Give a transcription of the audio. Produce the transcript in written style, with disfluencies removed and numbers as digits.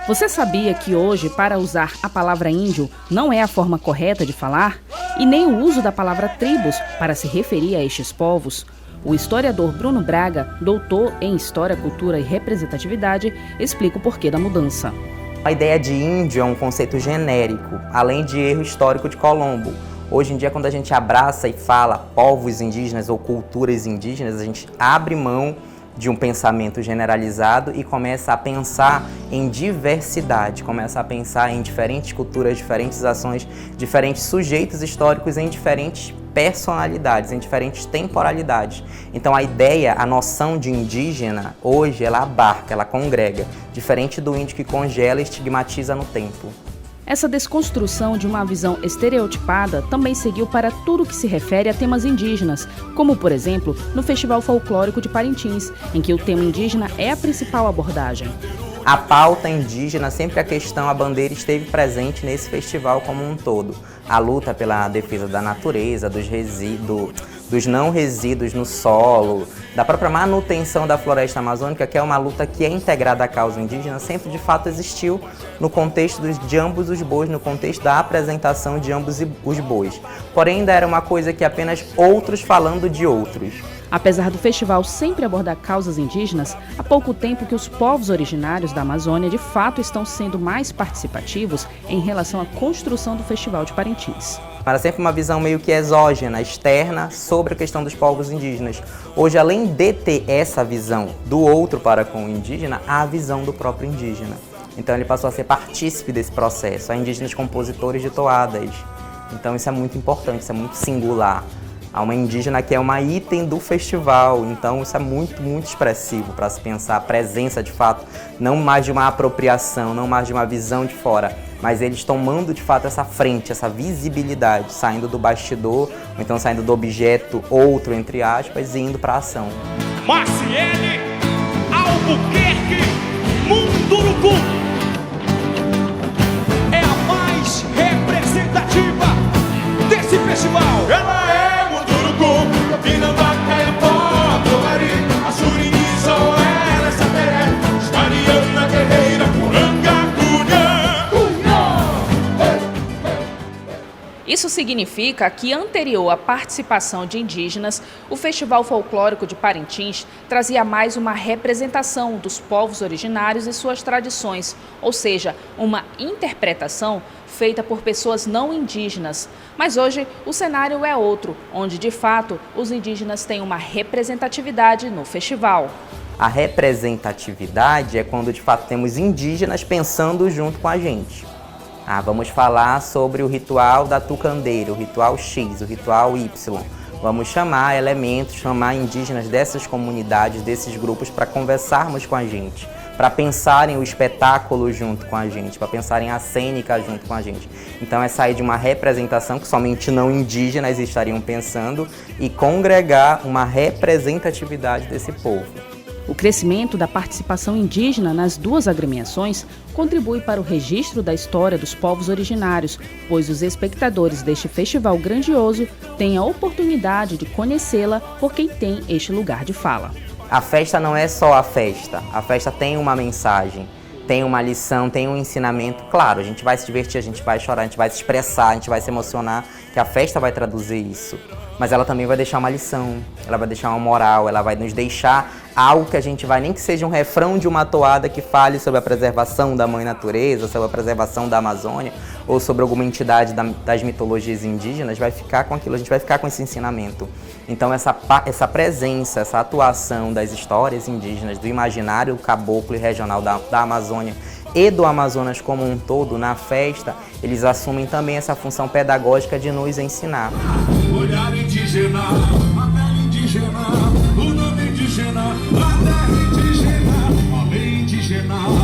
Você sabia que hoje, para usar a palavra índio, não é a forma correta de falar? E nem o uso da palavra tribos para se referir a estes povos? O historiador Bruno Braga, doutor em História, Cultura e Representatividade, explica o porquê da mudança. A ideia de índio é um conceito genérico, além de erro histórico de Colombo. Hoje em dia, quando a gente abraça e fala povos indígenas ou culturas indígenas, a gente abre mão de um pensamento generalizado e começa a pensar em diversidade, começa a pensar em diferentes culturas, diferentes ações, diferentes sujeitos históricos em diferentes personalidades, em diferentes temporalidades. Então a ideia, a noção de indígena, hoje ela abarca, ela congrega, diferente do índio que congela e estigmatiza no tempo. Essa desconstrução de uma visão estereotipada também seguiu para tudo que se refere a temas indígenas, como, por exemplo, no Festival Folclórico de Parintins, em que o tema indígena é a principal abordagem. A pauta indígena, sempre a questão, a bandeira esteve presente nesse festival como um todo. A luta pela defesa da natureza, dos não resíduos no solo, da própria manutenção da floresta amazônica, que é uma luta que é integrada à causa indígena, sempre de fato existiu no contexto de ambos os bois, no contexto da apresentação de ambos os bois. Porém, ainda era uma coisa que apenas outros falando de outros. Apesar do festival sempre abordar causas indígenas, há pouco tempo que os povos originários da Amazônia de fato estão sendo mais participativos em relação à construção do Festival de Parintins. Era sempre uma visão meio que exógena, externa, sobre a questão dos povos indígenas. Hoje, além de ter essa visão do outro para com o indígena, há a visão do próprio indígena. Então ele passou a ser partícipe desse processo. Há indígenas compositores de toadas. Então isso é muito importante, isso é muito singular. Há uma indígena que é uma item do festival, então isso é muito, muito expressivo para se pensar a presença de fato, não mais de uma apropriação, não mais de uma visão de fora, mas eles tomando de fato essa frente, essa visibilidade, saindo do bastidor, ou então saindo do objeto outro, entre aspas, e indo para a ação. Marciele Albuquerque Munduruku é a mais representativa desse festival. Ela é Isso significa que, anterior à participação de indígenas, o Festival Folclórico de Parintins trazia mais uma representação dos povos originários e suas tradições, ou seja, uma interpretação feita por pessoas não indígenas. Mas hoje o cenário é outro, onde de fato os indígenas têm uma representatividade no festival. A representatividade é quando de fato temos indígenas pensando junto com a gente. Vamos falar sobre o ritual da tucandeira, o ritual X, o ritual Y. Vamos chamar elementos, chamar indígenas dessas comunidades, desses grupos, para conversarmos com a gente, para pensarem o espetáculo junto com a gente, para pensarem a cênica junto com a gente. Então é sair de uma representação que somente não indígenas estariam pensando e congregar uma representatividade desse povo. O crescimento da participação indígena nas duas agremiações contribui para o registro da história dos povos originários, pois os espectadores deste festival grandioso têm a oportunidade de conhecê-la por quem tem este lugar de fala. A festa não é só a festa tem uma mensagem, tem uma lição, tem um ensinamento. Claro, a gente vai se divertir, a gente vai chorar, a gente vai se expressar, a gente vai se emocionar, que a festa vai traduzir isso. Mas ela também vai deixar uma lição, ela vai deixar uma moral, ela vai nos deixar algo que a gente vai, nem que seja um refrão de uma toada que fale sobre a preservação da mãe natureza, sobre a preservação da Amazônia, ou sobre alguma entidade das mitologias indígenas, vai ficar com aquilo, a gente vai ficar com esse ensinamento. Então essa presença, essa atuação das histórias indígenas, do imaginário caboclo e regional da Amazônia e do Amazonas como um todo na festa, eles assumem também essa função pedagógica de nos ensinar. Olhar indígena, a pele indígena, o nome indígena, a terra indígena, a lei indígena.